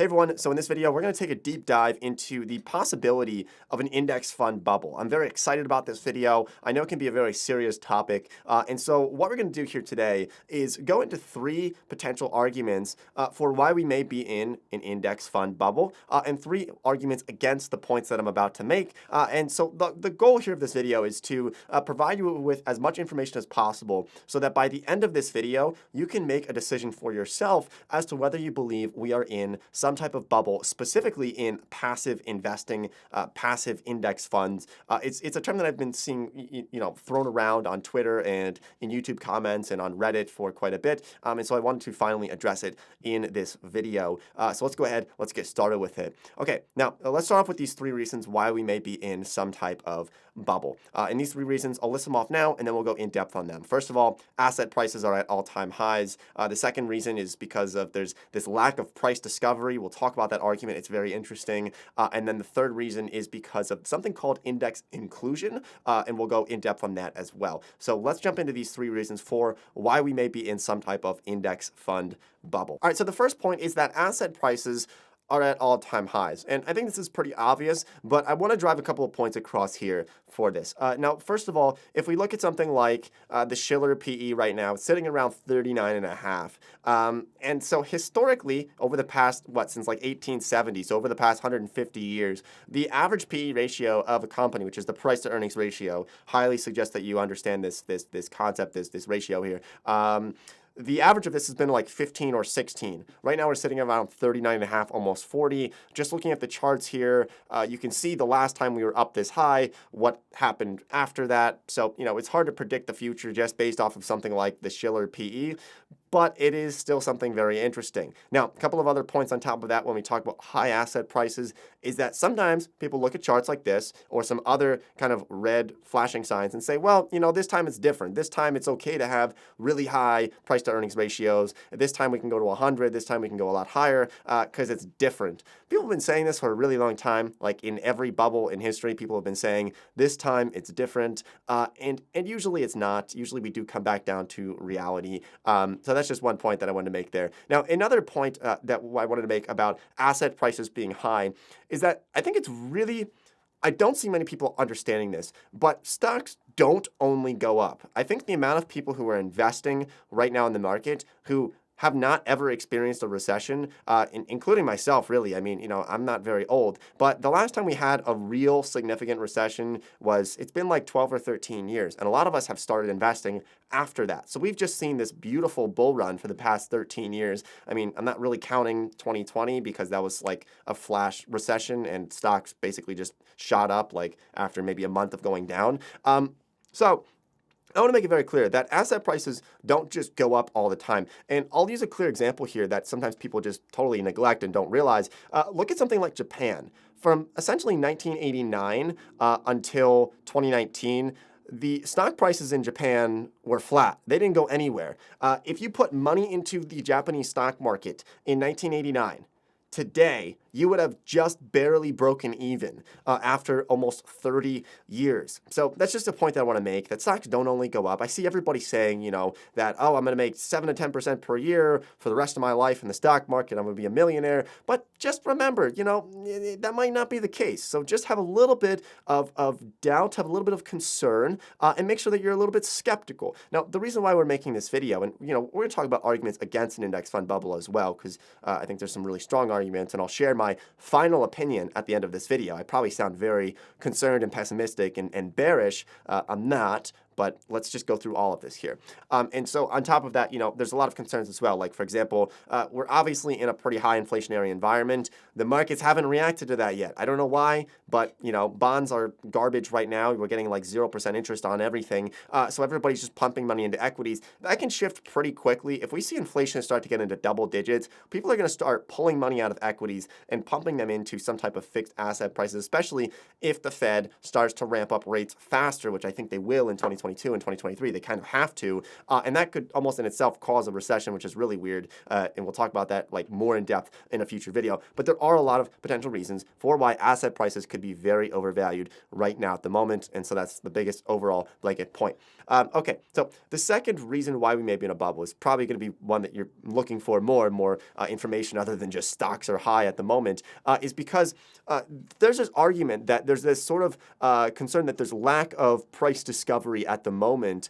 Hey everyone, so in this video, we're going to take a deep dive into the possibility of an index fund bubble. I'm very excited about this video. I know it can be a very serious topic. And so what we're going to do here today is go into three potential arguments for why we may be in an index fund bubble and three arguments against the points that I'm about to make. And so the goal here of this video is to provide you with as much information as possible so that by the end of this video, you can make a decision for yourself as to whether you believe we are in some type of bubble, specifically in passive investing, passive index funds. It's a term that I've been seeing, thrown around on Twitter and in YouTube comments and on Reddit for quite a bit. And so I wanted to finally address it in this video. So let's go ahead, let's get started with it. Okay, now let's start off with these three reasons why we may be in some type of bubble. And these three reasons, I'll list them off now, and then we'll go in depth on them. First of all, asset prices are at all-time highs. The second reason is because of there's this lack of price discovery. We'll talk about that argument. It's very interesting. And then the third reason is because of something called index inclusion, and we'll go in depth on that as well. So let's jump into these three reasons for why we may be in some type of index fund bubble. All right, so the first point is that asset prices are at all-time highs. And I think this is pretty obvious, but I want to drive a couple of points across here for this. Now, first of all, if we look at something like the Shiller PE right now, it's sitting around 39.5. And so historically, over the past, since like 1870, so over the past 150 years, the average PE ratio of a company, which is the price to earnings ratio, highly suggests that you understand this concept, this ratio here. The average of this has been like 15 or 16. Right now we're sitting around 39.5, almost 40. Just looking at the charts here, you can see the last time we were up this high, what happened after that. So, it's hard to predict the future just based off of something like the Shiller PE, but it is still something very interesting. Now, a couple of other points on top of that when we talk about high asset prices is that sometimes people look at charts like this or some other kind of red flashing signs and say, well, this time it's different. This time it's okay to have really high price to earnings ratios. This time we can go to 100. This time we can go a lot higher because it's different. People have been saying this for a really long time. Like in every bubble in history, people have been saying this time it's different. And usually it's not. Usually we do come back down to reality. So that's just one point that I wanted to make there. Now, another point that I wanted to make about asset prices being high is that I think I don't see many people understanding this, but stocks don't only go up. I think the amount of people who are investing right now in the market who have not ever experienced a recession, including myself, really. I mean, I'm not very old, but the last time we had a real significant recession it's been like 12 or 13 years, and a lot of us have started investing after that. So we've just seen this beautiful bull run for the past 13 years. I mean, I'm not really counting 2020 because that was like a flash recession and stocks basically just shot up like after maybe a month of going down. So I want to make it very clear that asset prices don't just go up all the time. And I'll use a clear example here that sometimes people just totally neglect and don't realize. Look at something like Japan. From essentially 1989 until 2019, the stock prices in Japan were flat. They didn't go anywhere. If you put money into the Japanese stock market in 1989, today, you would have just barely broken even after almost 30 years. So that's just a point that I want to make, that stocks don't only go up. I see everybody saying, that, I'm going to make 7 to 10% per year for the rest of my life in the stock market. I'm going to be a millionaire. But just remember, that might not be the case. So just have a little bit of doubt, have a little bit of concern, and make sure that you're a little bit skeptical. Now, the reason why we're making this video, and, we're going to talk about arguments against an index fund bubble as well, because I think there's some really strong arguments, and I'll share my final opinion at the end of this video. I probably sound very concerned and pessimistic and bearish. I'm not, but let's just go through all of this here. And so on top of that, there's a lot of concerns as well. Like, for example, we're obviously in a pretty high inflationary environment. The markets haven't reacted to that yet. I don't know why, but, bonds are garbage right now. We're getting like 0% interest on everything. So everybody's just pumping money into equities. That can shift pretty quickly. If we see inflation start to get into double digits, people are going to start pulling money out of equities and pumping them into some type of fixed asset prices, especially if the Fed starts to ramp up rates faster, which I think they will in 2025. 2022 and 2023. They kind of have to, and that could almost in itself cause a recession, which is really weird. And we'll talk about that like more in depth in a future video. But there are a lot of potential reasons for why asset prices could be very overvalued right now at the moment, and so that's the biggest overall blanket point. Okay, so the second reason why we may be in a bubble is probably going to be one that you're looking for more and more information other than just stocks are high at the moment, is because there's this argument that there's this sort of concern that there's lack of price discovery at the moment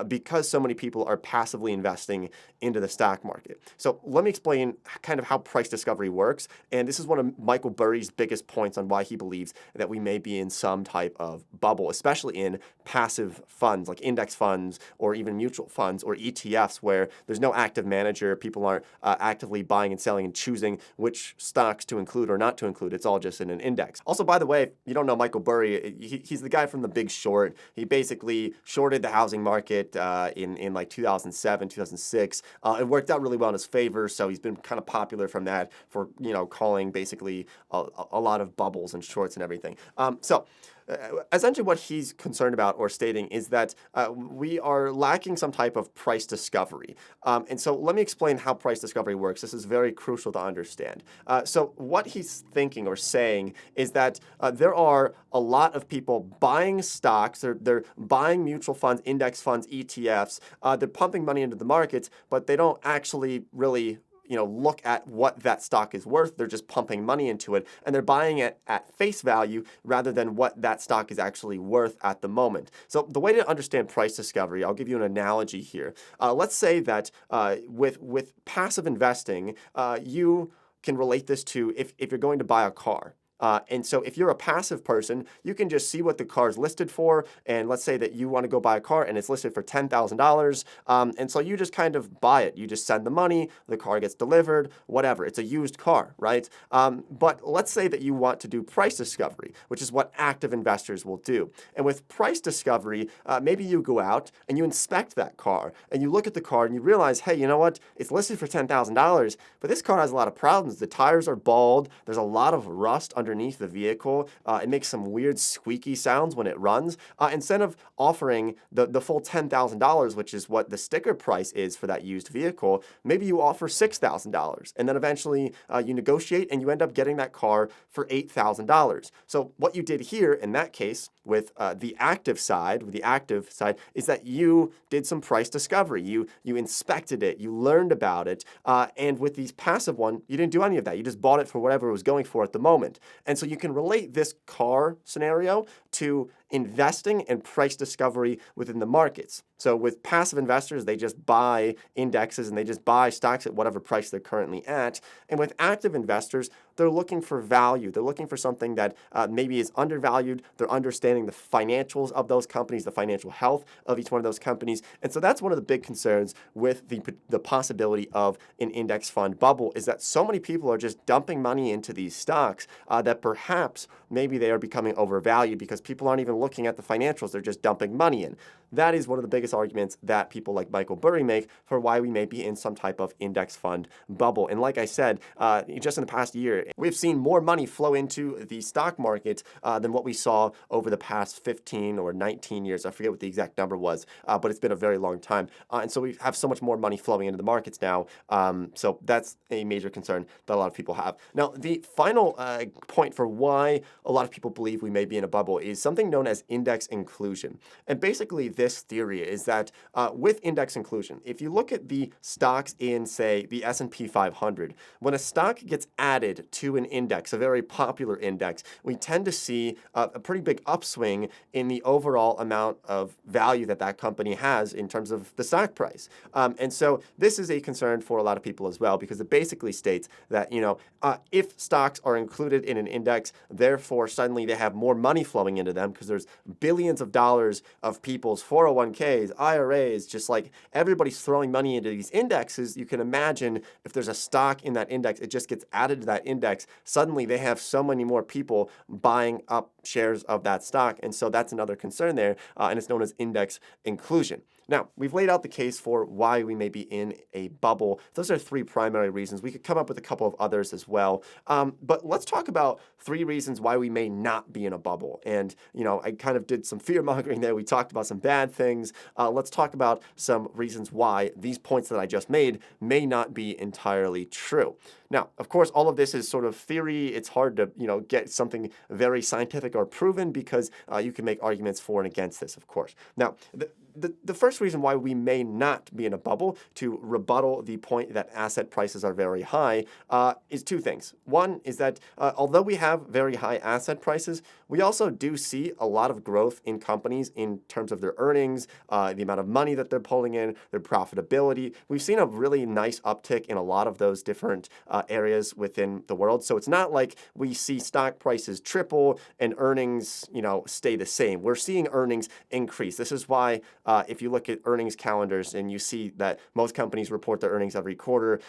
because so many people are passively investing into the stock market. So let me explain kind of how price discovery works, and this is one of Michael Burry's biggest points on why he believes that we may be in some type of bubble, especially in passive funds like index funds or even mutual funds or ETFs where there's no active manager, people aren't actively buying and selling and choosing which stocks to include or not to include. It's all just in an index. Also, by the way, if you don't know Michael Burry, he's the guy from The Big Short. He basically shorted the housing market in like 2007, 2006. It worked out really well in his favor, so he's been kind of popular from that for, calling basically a lot of bubbles and shorts and everything. Essentially what he's concerned about or stating is that we are lacking some type of price discovery. And so let me explain how price discovery works. This is very crucial to understand. So what he's thinking or saying is that there are a lot of people buying stocks, they're buying mutual funds, index funds, ETFs, they're pumping money into the markets, but they don't actually really look at what that stock is worth. They're just pumping money into it, and they're buying it at face value rather than what that stock is actually worth at the moment. So the way to understand price discovery, I'll give you an analogy here. Let's say that with passive investing, you can relate this to if you're going to buy a car. And so if you're a passive person, you can just see what the car is listed for. And let's say that you want to go buy a car and it's listed for $10,000. And so you just kind of buy it. You just send the money, the car gets delivered, whatever. It's a used car, right? But let's say that you want to do price discovery, which is what active investors will do. And with price discovery, maybe you go out and you inspect that car and you look at the car and you realize, hey, you know what? It's listed for $10,000, but this car has a lot of problems. The tires are bald. There's a lot of rust underneath the vehicle. It makes some weird squeaky sounds when it runs. Instead of offering the full $10,000, which is what the sticker price is for that used vehicle, maybe you offer $6,000. And then eventually you negotiate and you end up getting that car for $8,000. So what you did here in that case with the active side, is that you did some price discovery. You inspected it, you learned about it, and with these passive one, you didn't do any of that. You just bought it for whatever it was going for at the moment. And so you can relate this car scenario to investing and price discovery within the markets. So with passive investors, they just buy indexes and they just buy stocks at whatever price they're currently at. And with active investors, they're looking for value. They're looking for something that maybe is undervalued. They're understanding the financials of those companies, the financial health of each one of those companies. And so that's one of the big concerns with the possibility of an index fund bubble is that so many people are just dumping money into these stocks that perhaps maybe they are becoming overvalued because people aren't even looking at the financials. They're just dumping money in. That is one of the biggest arguments that people like Michael Burry make for why we may be in some type of index fund bubble. And like I said, just in the past year, we've seen more money flow into the stock market than what we saw over the past 15 or 19 years. I forget what the exact number was, but it's been a very long time. And so we have so much more money flowing into the markets now. So that's a major concern that a lot of people have. Now, the final point for why a lot of people believe we may be in a bubble is something known as index inclusion. And basically, this theory is that with index inclusion, if you look at the stocks in, say, the S&P 500, when a stock gets added to an index, a very popular index, we tend to see a pretty big upswing in the overall amount of value that that company has in terms of the stock price. And so this is a concern for a lot of people as well, because it basically states that, if stocks are included in an index, therefore suddenly they have more money flowing into them because there's billions of dollars of people's 401ks, IRAs, just like everybody's throwing money into these indexes. You can imagine if there's a stock in that index, it just gets added to that index. Suddenly they have so many more people buying up shares of that stock. And so that's another concern there, and it's known as index inclusion. Now, we've laid out the case for why we may be in a bubble. Those are three primary reasons. We could come up with a couple of others as well. But let's talk about three reasons why we may not be in a bubble. And, I kind of did some fear mongering there. We talked about some bad things. Let's talk about some reasons why these points that I just made may not be entirely true. Now, of course, all of this is sort of theory. It's hard to, get something very scientific or proven because you can make arguments for and against this, of course. Now, the first reason why we may not be in a bubble, to rebuttal the point that asset prices are very high, is two things. One is that although we have very high asset prices, we also do see a lot of growth in companies in terms of their earnings, the amount of money that they're pulling in, their profitability. We've seen a really nice uptick in a lot of those different areas within the world. So it's not like we see stock prices triple and earnings, stay the same. We're seeing earnings increase. This is why if you look at earnings calendars and you see that most companies report their earnings every quarter,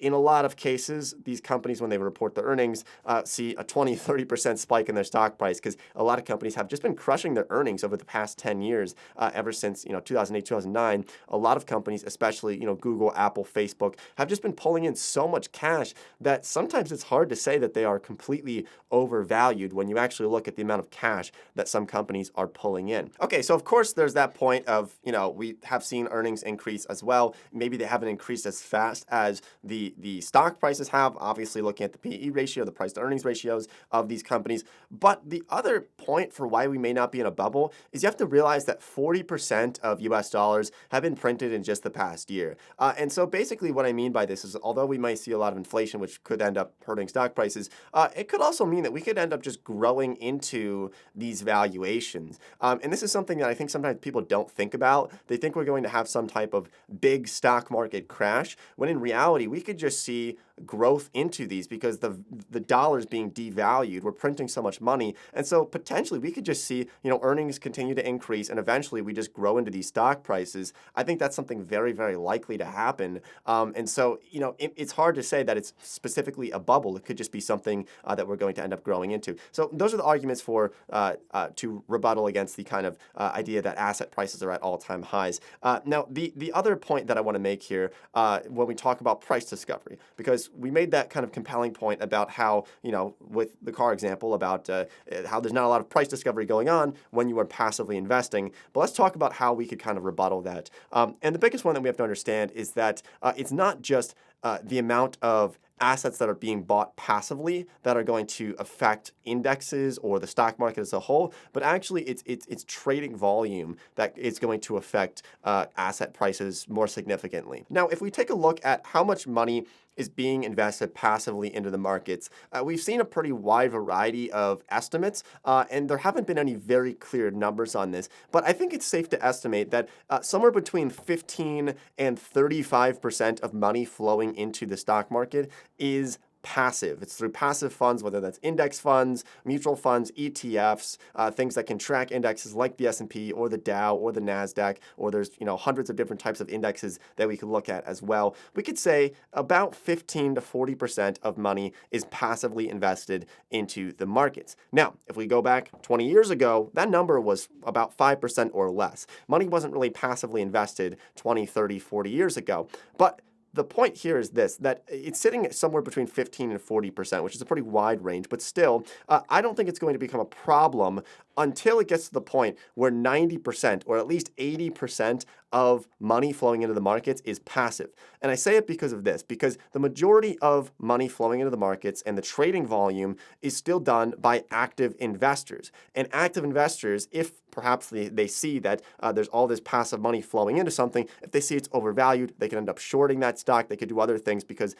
in a lot of cases, these companies, when they report their earnings, see a 20-30% spike in their stock price because a lot of companies have just been crushing their earnings over the past 10 years, ever since 2008, 2009. A lot of companies, especially Google, Apple, Facebook, have just been pulling in so much cash that sometimes it's hard to say that they are completely overvalued when you actually look at the amount of cash that some companies are pulling in. Okay, so of course there's that point of, we have seen earnings increase as well. Maybe they haven't increased as fast as the stock prices have, obviously looking at the PE ratio, the price to earnings ratios of these companies. But the other point for why we may not be in a bubble is you have to realize that 40% of US dollars have been printed in just the past year. And so basically what I mean by this is, although we might see a lot of inflation, which could end up hurting stock prices, it could also mean that we could end up just growing into these valuations. And this is something that I think sometimes people don't think about. They think we're going to have some type of big stock market crash, when in reality, we could just see growth into these because the dollar's being devalued. We're printing so much money. And so potentially we could just see, earnings continue to increase and eventually we just grow into these stock prices. I think that's something very, very likely to happen. And so, it's hard to say that it's specifically a bubble. It could just be something that we're going to end up growing into. So those are the arguments for to rebuttal against the kind of idea that asset prices are at all-time highs. Now, the other point that I want to make here when we talk about price discovery, because we made that kind of compelling point about how, with the car example, about how there's not a lot of price discovery going on when you are passively investing. But let's talk about how we could kind of rebuttal that. And the biggest one that we have to understand is that it's not just the amount of assets that are being bought passively that are going to affect indexes or the stock market as a whole, but actually it's trading volume that is going to affect asset prices more significantly. Now, if we take a look at how much money is being invested passively into the markets, we've seen a pretty wide variety of estimates, and there haven't been any very clear numbers on this, but I think it's safe to estimate that somewhere between 15 and 35% of money flowing into the stock market is passive. It's through passive funds, whether that's index funds, mutual funds, ETFs, things that can track indexes like the S&P or the Dow or the NASDAQ, or there's hundreds of different types of indexes that we could look at as well. We could say about 15 to 40% of money is passively invested into the markets. Now, if we go back 20 years ago, that number was about 5% or less. Money wasn't really passively invested 20, 30, 40 years ago. But the point here is this, that it's sitting somewhere between 15 and 40%, which is a pretty wide range, but still, I don't think it's going to become a problem until it gets to the point where 90% or at least 80% of money flowing into the markets is passive. And I say it because of this, because the majority of money flowing into the markets and the trading volume is still done by active investors. And active investors, if perhaps they see that there's all this passive money flowing into something, if they see it's overvalued, they can end up shorting that stock. They could do other things because,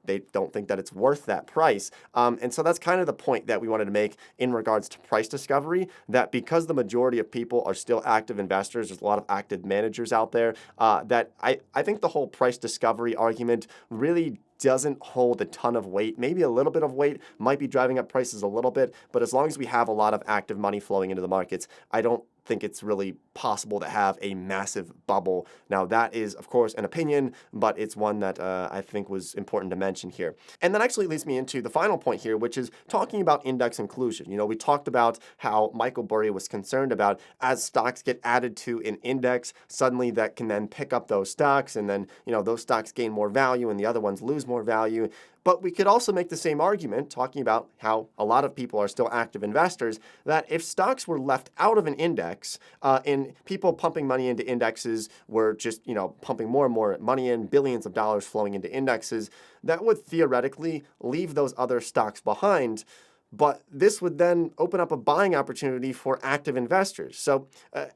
they don't think that it's worth that price. And so that's kind of the point that we wanted to make in regards to price discovery, that because the majority of people are still active investors, there's a lot of active managers out there, that I think the whole price discovery argument really doesn't hold a ton of weight. Maybe a little bit of weight might be driving up prices a little bit, but as long as we have a lot of active money flowing into the markets, I don't think it's really possible to have a massive bubble. Now, that is, of course, an opinion, but it's one that I think was important to mention here. And that actually leads me into the final point here, which is talking about index inclusion. You know, we talked about how Michael Burry was concerned about as stocks get added to an index, suddenly that can then pick up those stocks, and then, you know, those stocks gain more value and the other ones lose more value. But we could also make the same argument, talking about how a lot of people are still active investors, that if stocks were left out of an index and people pumping money into indexes were just, you know, pumping more and more money in, billions of dollars flowing into indexes, that would theoretically leave those other stocks behind. But this would then open up a buying opportunity for active investors. So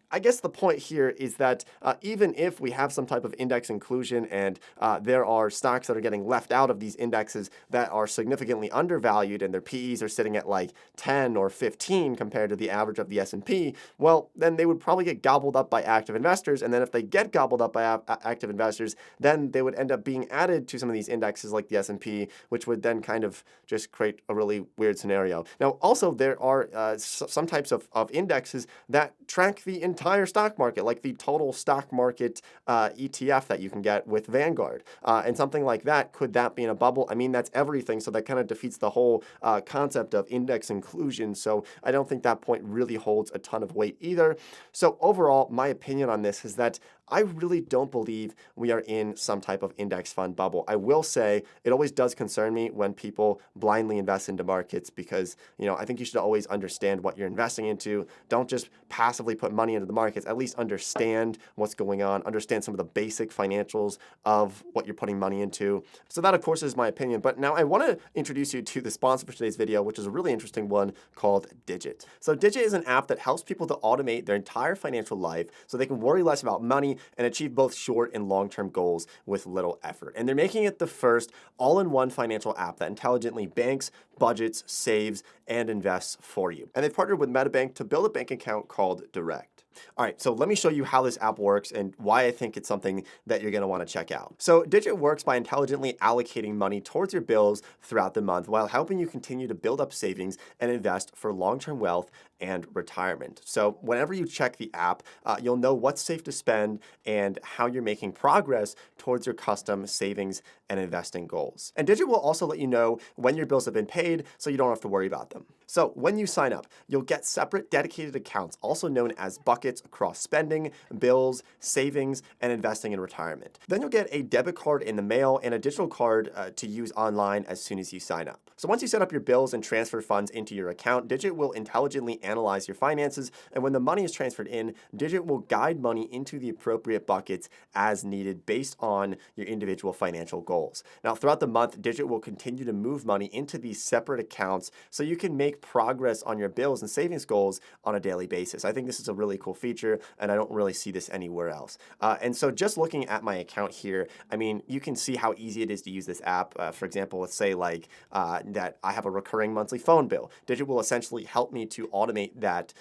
I guess the point here is that even if we have some type of index inclusion and there are stocks that are getting left out of these indexes that are significantly undervalued and their PEs are sitting at like 10 or 15 compared to the average of the S&P, well, then they would probably get gobbled up by active investors. And then if they get gobbled up by active investors, then they would end up being added to some of these indexes like the S&P, which would then kind of just create a really weird scenario. Now, also, there are some types of indexes that track the entire stock market, like the total stock market ETF that you can get with Vanguard. And something like that, could that be in a bubble? I mean, that's everything, so that kind of defeats the whole concept of index inclusion. So I don't think that point really holds a ton of weight either. So overall, my opinion on this is that I really don't believe we are in some type of index fund bubble. I will say it always does concern me when people blindly invest into markets because, you know, I think you should always understand what you're investing into. Don't just passively put money into the markets. At least understand what's going on, understand some of the basic financials of what you're putting money into. So that, of course, is my opinion. But now I want to introduce you to the sponsor for today's video, which is a really interesting one called Digit. So Digit is an app that helps people to automate their entire financial life so they can worry less about money and achieve both short and long-term goals with little effort. And they're making it the first all-in-one financial app that intelligently banks, budgets, saves, and invests for you. And they've partnered with MetaBank to build a bank account called Direct. All right, so let me show you how this app works and why I think it's something that you're going to want to check out. So Digit works by intelligently allocating money towards your bills throughout the month while helping you continue to build up savings and invest for long-term wealth and retirement. So whenever you check the app, you'll know what's safe to spend and how you're making progress towards your custom savings and investing goals. And Digit will also let you know when your bills have been paid so you don't have to worry about them. So when you sign up, you'll get separate dedicated accounts, also known as buckets, across spending, bills, savings, and investing in retirement. Then you'll get a debit card in the mail and a digital card to use online as soon as you sign up. So once you set up your bills and transfer funds into your account, Digit will intelligently analyze your finances, and when the money is transferred in, Digit will guide money into the appropriate buckets as needed based on your individual financial goals. Now, throughout the month, Digit will continue to move money into these separate accounts so you can make progress on your bills and savings goals on a daily basis. I think this is a really cool feature, and I don't really see this anywhere else. And so just looking at my account here, I mean, you can see how easy it is to use this app. For example, let's say like that I have a recurring monthly phone bill. Digit will essentially help me to automate that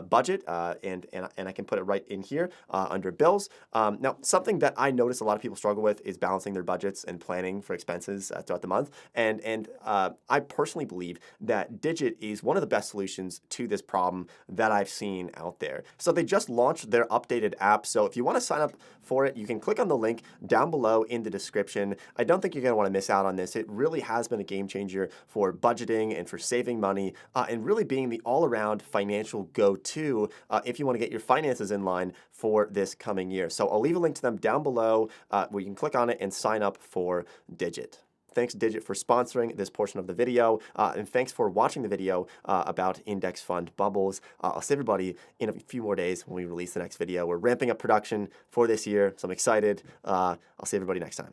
budget, and I can put it right in here under bills. Now, something that I notice a lot of people struggle with is balancing their budgets and planning for expenses throughout the month. And I personally believe that Digit is one of the best solutions to this problem that I've seen out there. So they just launched their updated app. So if you want to sign up for it, you can click on the link down below in the description. I don't think you're going to want to miss out on this. It really has been a game changer for budgeting and for saving money and really being the all-around financial go-to if you want to get your finances in line for this coming year. So I'll leave a link to them down below where you can click on it and sign up for Digit. Thanks, Digit, for sponsoring this portion of the video, and thanks for watching the video about index fund bubbles. I'll see everybody in a few more days when we release the next video. We're ramping up production for this year, so I'm excited. I'll see everybody next time.